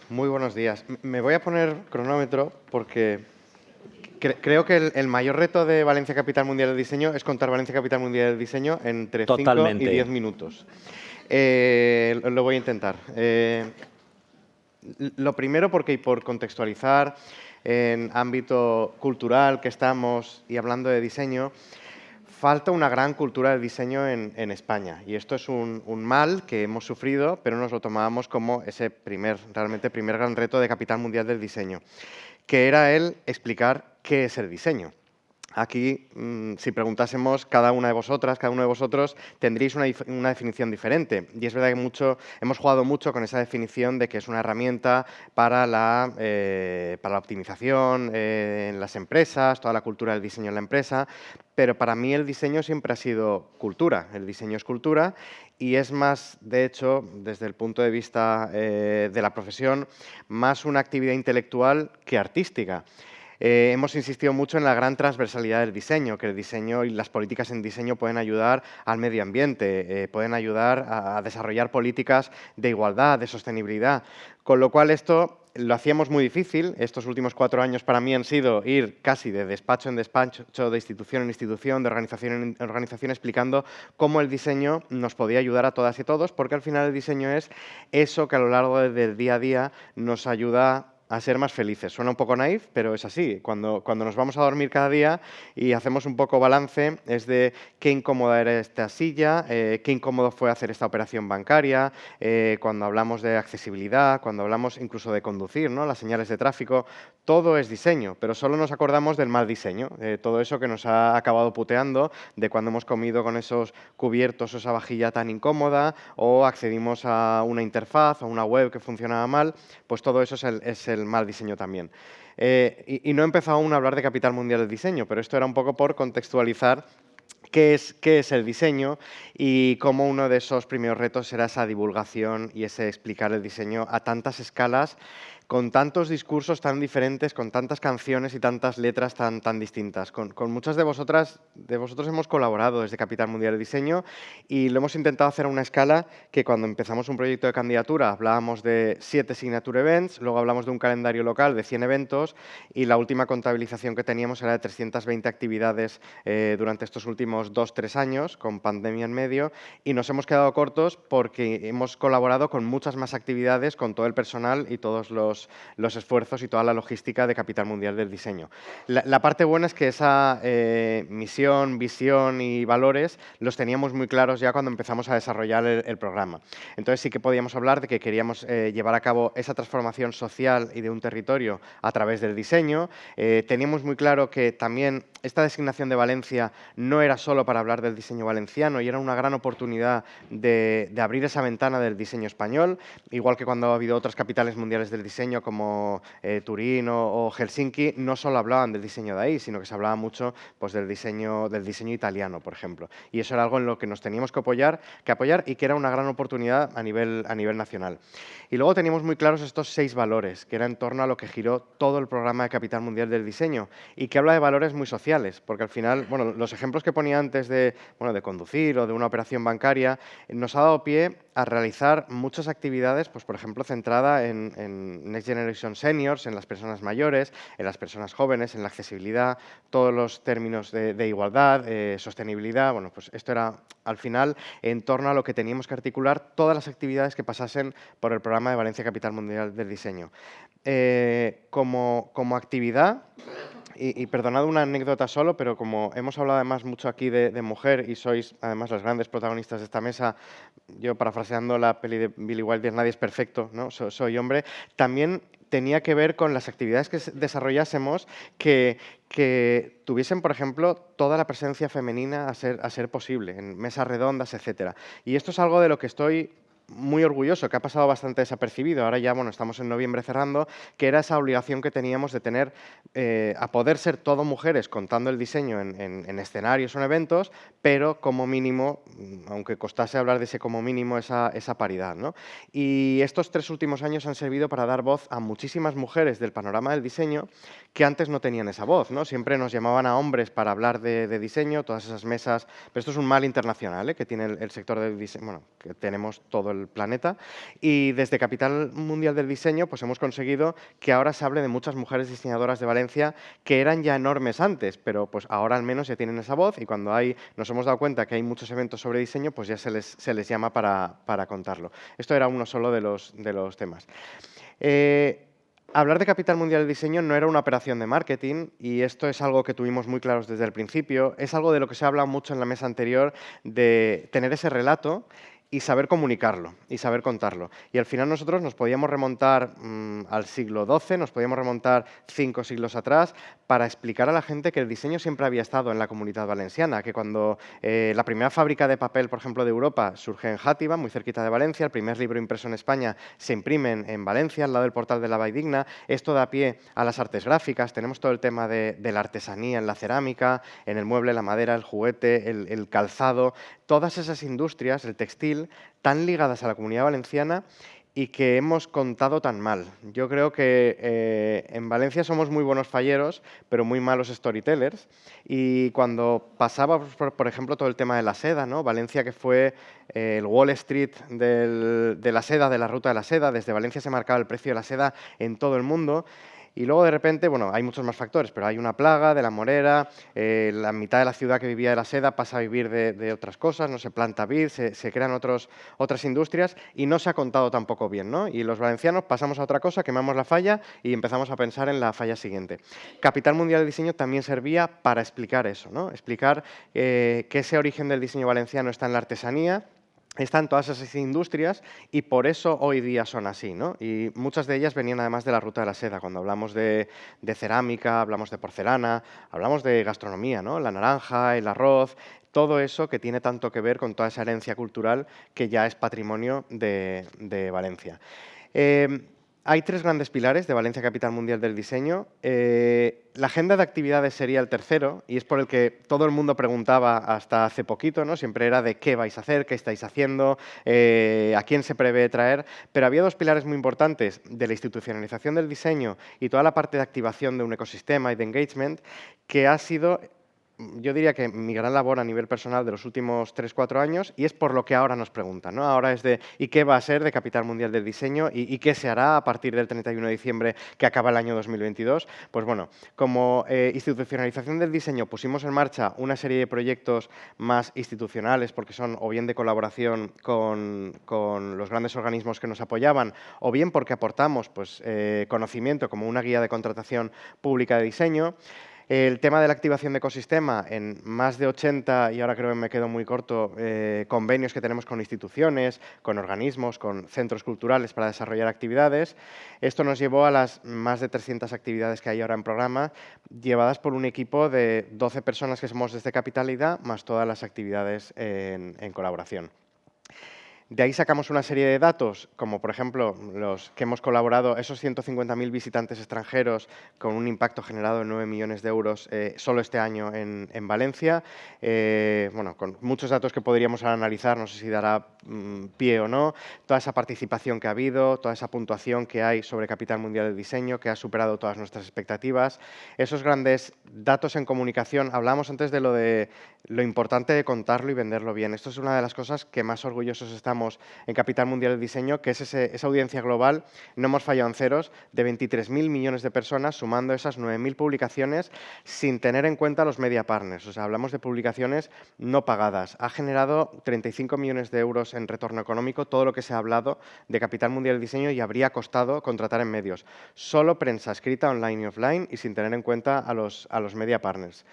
Muy buenos días. Me voy a poner cronómetro porque creo que el mayor reto de Valencia Capital Mundial del Diseño es contar Valencia Capital Mundial del Diseño entre 5 y Totalmente. 10 minutos. Lo voy a intentar. Lo primero porque, y por contextualizar en ámbito cultural que estamos y hablando de diseño, falta una gran cultura del diseño en España. Y esto es un mal que hemos sufrido, pero nos lo tomábamos como ese realmente primer gran reto de Capital Mundial del Diseño, que era el explicar qué es el diseño. Aquí, si preguntásemos cada una de vosotras, cada uno de vosotros, tendríais una definición diferente. Y es verdad que hemos jugado mucho con esa definición de que es una herramienta para la optimización en las empresas, toda la cultura del diseño en la empresa, pero para mí el diseño siempre ha sido cultura. El diseño es cultura y es más, de hecho, desde el punto de vista de la profesión, más una actividad intelectual que artística. Hemos insistido mucho en la gran transversalidad del diseño, que el diseño y las políticas en diseño pueden ayudar al medio ambiente, pueden ayudar a desarrollar políticas de igualdad, de sostenibilidad, con lo cual esto lo hacíamos muy difícil. Estos últimos 4 años para mí han sido ir casi de despacho en despacho, de institución en institución, de organización en organización, explicando cómo el diseño nos podía ayudar a todas y todos, porque al final el diseño es eso que a lo largo del día a día nos ayuda a ser más felices. Suena un poco naif, pero es así. Cuando nos vamos a dormir cada día y hacemos un poco balance, es de qué incómoda era esta silla, qué incómodo fue hacer esta operación bancaria, cuando hablamos de accesibilidad, cuando hablamos incluso de conducir, ¿no? Las señales de tráfico, todo es diseño, pero solo nos acordamos del mal diseño, todo eso que nos ha acabado puteando, de cuando hemos comido con esos cubiertos o esa vajilla tan incómoda, o accedimos a una interfaz o una web que funcionaba mal, pues todo eso es el mal diseño también. Y no he empezado aún a hablar de Capital Mundial del Diseño, pero esto era un poco por contextualizar qué es el diseño y cómo uno de esos primeros retos era esa divulgación y ese explicar el diseño a tantas escalas, con tantos discursos tan diferentes, con tantas canciones y tantas letras tan distintas. Con muchas de vosotros hemos colaborado desde Capital Mundial del Diseño y lo hemos intentado hacer a una escala que cuando empezamos un proyecto de candidatura hablábamos de 7 signature events, luego hablamos de un calendario local de 100 eventos y la última contabilización que teníamos era de 320 actividades durante estos últimos 2-3 años, con pandemia en medio, y nos hemos quedado cortos porque hemos colaborado con muchas más actividades, con todo el personal y todos los esfuerzos y toda la logística de Capital Mundial del Diseño. La parte buena es que esa misión, visión y valores los teníamos muy claros ya cuando empezamos a desarrollar el programa. Entonces sí que podíamos hablar de que queríamos llevar a cabo esa transformación social y de un territorio a través del diseño. Teníamos muy claro que también esta designación de Valencia no era solo para hablar del diseño valenciano y era una gran oportunidad de abrir esa ventana del diseño español, igual que cuando ha habido otras capitales mundiales del diseño como Turín o Helsinki, no solo hablaban del diseño de ahí, sino que se hablaba mucho pues, del diseño italiano, por ejemplo. Y eso era algo en lo que nos teníamos que apoyar y que era una gran oportunidad a nivel nacional. Y luego teníamos muy claros estos 6 valores, que era en torno a lo que giró todo el programa de Capital Mundial del Diseño y que habla de valores muy sociales, porque al final, bueno, los ejemplos que ponía antes de conducir o de una operación bancaria, nos ha dado pie a realizar muchas actividades, pues por ejemplo, centrada en Next Generation Seniors, en las personas mayores, en las personas jóvenes, en la accesibilidad, todos los términos de igualdad, sostenibilidad. Bueno, pues esto era al final en torno a lo que teníamos que articular todas las actividades que pasasen por el programa de Valencia Capital Mundial del Diseño. Como actividad, y perdonad una anécdota solo, pero como hemos hablado además mucho aquí de mujer y sois además las grandes protagonistas de esta mesa, yo parafraseando la peli de Billy Wilder, nadie es perfecto, ¿no? Soy hombre, también tenía que ver con las actividades que desarrollásemos que tuviesen, por ejemplo, toda la presencia femenina a ser posible, en mesas redondas, etcétera. Y esto es algo de lo que estoy muy orgulloso, que ha pasado bastante desapercibido. Ahora ya, bueno, estamos en noviembre cerrando, que era esa obligación que teníamos de tener, a poder ser todo mujeres contando el diseño en escenarios o en eventos, pero como mínimo, aunque costase hablar de ese como mínimo, esa paridad, ¿no? Y estos 3 últimos años han servido para dar voz a muchísimas mujeres del panorama del diseño que antes no tenían esa voz, ¿no? Siempre nos llamaban a hombres para hablar de diseño, todas esas mesas, pero esto es un mal internacional, que tiene el sector del diseño, bueno, que tenemos todo el planeta. Y desde Capital Mundial del Diseño pues hemos conseguido que ahora se hable de muchas mujeres diseñadoras de Valencia que eran ya enormes antes, pero pues ahora al menos ya tienen esa voz y cuando nos hemos dado cuenta que hay muchos eventos sobre diseño, pues ya se les llama para contarlo. Esto era uno solo de los temas. Hablar de Capital Mundial del Diseño no era una operación de marketing y esto es algo que tuvimos muy claros desde el principio. Es algo de lo que se ha hablado mucho en la mesa anterior, de tener ese relato y saber comunicarlo y saber contarlo. Y al final nosotros nos podíamos remontar al siglo XII, nos podíamos remontar 5 siglos atrás para explicar a la gente que el diseño siempre había estado en la Comunidad Valenciana, que cuando la primera fábrica de papel, por ejemplo, de Europa surge en Játiva, muy cerquita de Valencia, el primer libro impreso en España se imprime en Valencia, al lado del portal de la Valldigna, esto da pie a las artes gráficas, tenemos todo el tema de la artesanía en la cerámica, en el mueble, la madera, el juguete, el calzado, todas esas industrias, el textil, tan ligadas a la Comunidad Valenciana y que hemos contado tan mal. Yo creo que en Valencia somos muy buenos falleros, pero muy malos storytellers. Y cuando pasaba, por ejemplo, todo el tema de la seda, ¿no? Valencia, que fue el Wall Street de la seda, de la ruta de la seda, desde Valencia se marcaba el precio de la seda en todo el mundo. Y luego, de repente, bueno, hay muchos más factores, pero hay una plaga de la morera, la mitad de la ciudad que vivía de la seda pasa a vivir de otras cosas, no se planta vid, se crean otras industrias y no se ha contado tampoco bien, ¿no? Y los valencianos pasamos a otra cosa, quemamos la falla y empezamos a pensar en la falla siguiente. Capital Mundial del Diseño también servía para explicar eso, ¿no? Explicar que ese origen del diseño valenciano está en la artesanía, están todas esas industrias y por eso hoy día son así, ¿no? Y muchas de ellas venían además de la ruta de la seda. Cuando hablamos de cerámica, hablamos de porcelana, hablamos de gastronomía, ¿no? La naranja, el arroz, todo eso que tiene tanto que ver con toda esa herencia cultural que ya es patrimonio de Valencia. Hay 3 grandes pilares de Valencia Capital Mundial del Diseño. La agenda de actividades sería el tercero y es por el que todo el mundo preguntaba hasta hace poquito, ¿no? Siempre era de qué vais a hacer, qué estáis haciendo, a quién se prevé traer, pero había 2 pilares muy importantes de la institucionalización del diseño y toda la parte de activación de un ecosistema y de engagement que ha sido, yo diría que mi gran labor a nivel personal de los últimos 3-4 años y es por lo que ahora nos preguntan, ¿no? Ahora es de ¿y qué va a ser de Capital Mundial del Diseño y qué se hará a partir del 31 de diciembre que acaba el año 2022? Pues bueno, como institucionalización del diseño pusimos en marcha una serie de proyectos más institucionales porque son o bien de colaboración con los grandes organismos que nos apoyaban o bien porque aportamos pues, conocimiento como una guía de contratación pública de diseño. El tema de la activación de ecosistema en más de 80, y ahora creo que me quedo muy corto, convenios que tenemos con instituciones, con organismos, con centros culturales para desarrollar actividades. Esto nos llevó a las más de 300 actividades que hay ahora en programa, llevadas por un equipo de 12 personas que somos desde Capitalidad, más todas las actividades en colaboración. De ahí sacamos una serie de datos, como por ejemplo los que hemos colaborado, esos 150.000 visitantes extranjeros con un impacto generado en 9 millones de euros solo este año en Valencia. Bueno, con muchos datos que podríamos analizar, no sé si dará pie o no, toda esa participación que ha habido, toda esa puntuación que hay sobre Capital Mundial del Diseño, que ha superado todas nuestras expectativas. Esos grandes datos en comunicación, hablábamos antes de lo importante de contarlo y venderlo bien. Esto es una de las cosas que más orgullosos estamos en Capital Mundial del Diseño, que es esa audiencia global, no hemos fallado en ceros, de 23.000 millones de personas, sumando esas 9.000 publicaciones sin tener en cuenta los media partners. O sea, hablamos de publicaciones no pagadas. Ha generado 35 millones de euros en retorno económico todo lo que se ha hablado de Capital Mundial del Diseño y habría costado contratar en medios. Solo prensa escrita online y offline y sin tener en cuenta a los media partners.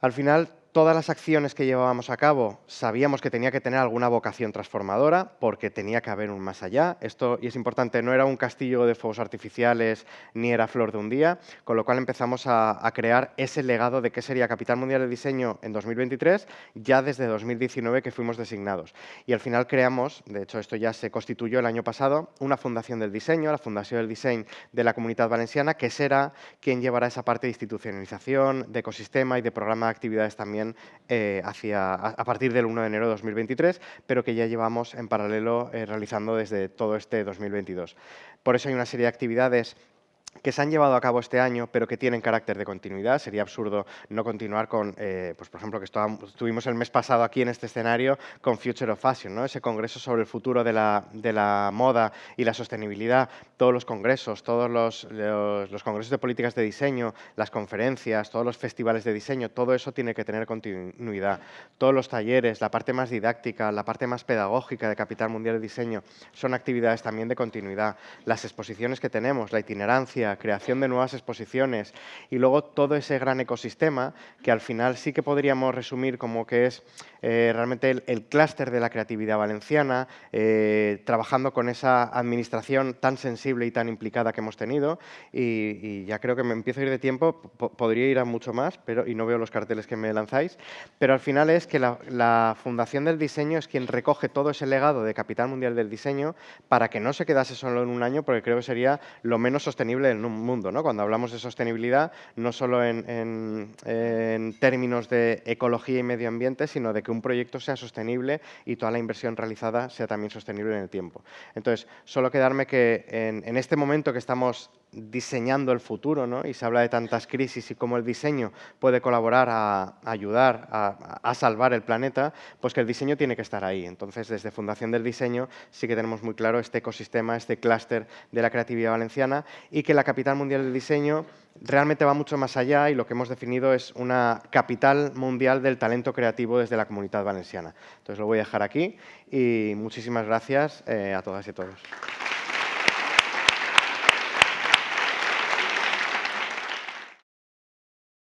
Al final, todas las acciones que llevábamos a cabo sabíamos que tenía que tener alguna vocación transformadora porque tenía que haber un más allá. Esto, y es importante, no era un castillo de fuegos artificiales ni era flor de un día, con lo cual empezamos a crear ese legado de qué sería Capital Mundial del Diseño en 2023, ya desde 2019 que fuimos designados. Y al final creamos, de hecho esto ya se constituyó el año pasado, una Fundación del Diseño, la Fundación del Diseño de la Comunitat Valenciana, que será quien llevará esa parte de institucionalización, de ecosistema y de programa de actividades también a partir del 1 de enero de 2023, pero que ya llevamos en paralelo realizando desde todo este 2022. Por eso hay una serie de actividades que se han llevado a cabo este año, pero que tienen carácter de continuidad. Sería absurdo no continuar con, pues por ejemplo, que estuvimos el mes pasado aquí en este escenario con Future of Fashion, ¿no? Ese congreso sobre el futuro de la moda y la sostenibilidad. Todos los congresos, todos los congresos de políticas de diseño, las conferencias, todos los festivales de diseño, todo eso tiene que tener continuidad. Todos los talleres, la parte más didáctica, la parte más pedagógica de Capital Mundial de Diseño, son actividades también de continuidad. Las exposiciones que tenemos, la itinerancia, creación de nuevas exposiciones y luego todo ese gran ecosistema que al final sí que podríamos resumir como que es realmente el clúster de la creatividad valenciana, trabajando con esa administración tan sensible y tan implicada que hemos tenido y ya creo que me empiezo a ir de tiempo, podría ir a mucho más, pero, y no veo los carteles que me lanzáis, pero al final es que la Fundación del Diseño es quien recoge todo ese legado de Capital Mundial del Diseño para que no se quedase solo en un año, porque creo que sería lo menos sostenible del mundo, ¿no? Cuando hablamos de sostenibilidad, no solo en términos de ecología y medio ambiente, sino de que un proyecto sea sostenible y toda la inversión realizada sea también sostenible en el tiempo. Entonces, solo quedarme que en este momento que estamos diseñando el futuro, ¿no? Y se habla de tantas crisis y cómo el diseño puede colaborar a ayudar a salvar el planeta, pues que el diseño tiene que estar ahí. Entonces, desde Fundación del Diseño sí que tenemos muy claro este ecosistema, este clúster de la creatividad valenciana y que la Capital Mundial del Diseño realmente va mucho más allá y lo que hemos definido es una capital mundial del talento creativo desde la Comunidad Valenciana. Entonces, lo voy a dejar aquí y muchísimas gracias a todas y a todos.